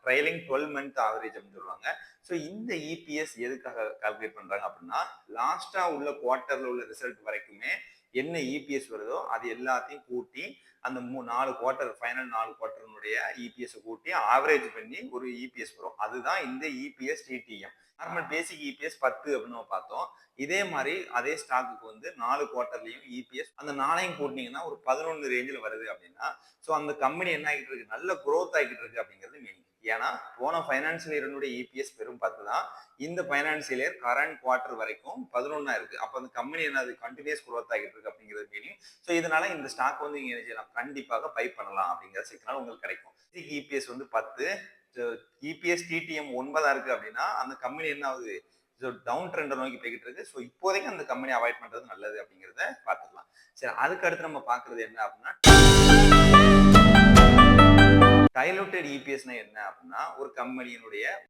Trailing 12 month average அப்படின்னு சொல்லுவாங்க. So இந்த இபிஎஸ் எதுக்காக கால்குலேட் பண்றாங்க அப்படின்னா, லாஸ்டா உள்ள குவார்ட்டர்ல உள்ள ரிசல்ட் வரைக்குமே என்ன இபிஎஸ் வருதோ அது எல்லாத்தையும் கூட்டி அந்த 4 குவார்ட்டர் ஃபைனல் 4 குவார்ட்டர்னுடைய இபிஎஸ் கூட்டி ஆவரேஜ் பண்ணி ஒரு இபிஎஸ் வரும். அதுதான் இந்த இபிஎஸ் டிடிஎம். நார்மல் பேசிக் இபிஎஸ் 10 அப்படின்னு நம்ம பார்த்தோம். இதே மாதிரி அதே ஸ்டாக்குக்கு வந்து 4 குவார்ட்டர்லயும் இபிஎஸ் அந்த 4ஐயும் கூட்டினீங்கன்னா ஒரு 11 ரேஞ்சில் வருது அப்படின்னா, ஸோ அந்த கம்பெனி என்ன ஆகிட்டு இருக்கு, நல்ல குரோத் ஆகிட்டு இருக்கு அப்படிங்கிறது மீனிங். ஏன்னா போன ஃபைனான்சியல் இயருடைய இபிஎஸ் வெறும் 10 தான். இந்த ஃபைனான்சியல் இயர் கரண்ட் குவார்ட்டர் வரைக்கும் 11 இருக்கு. அப்போ அந்த கம்பெனி என்னது கண்டினியூஸ் குரோத் ஆகிட்டு இருக்கு அப்படிங்கிறது மீனிங். ஸோ இதனால இந்த ஸ்டாக் வந்து நீங்க என்ன செய்யலாம், கண்டிப்பாக பை பண்ணலாம் அப்படிங்கிற சிக்னல் உங்களுக்கு கிடைக்கும். இபிஎஸ் வந்து 10, இபிஎஸ் டிடிஎம் 9 இருக்கு அப்படின்னா அந்த கம்பெனி என்ன ஆகுது, டவுன் ட்ரெண்டை நோக்கி போய்கிட்டு இருக்கு. ஸோ இப்போதைக்கு அந்த கம்பெனி அவாய்ட் பண்றது நல்லது அப்படிங்கிறத பார்த்துக்கலாம். சரி, அதுக்கு அடுத்து நம்ம பார்க்கறது என்ன அப்படின்னா, டைலூட்டட் இபிஎஸ்னா என்ன அப்படின்னா, ஒரு கம்பெனியினுடைய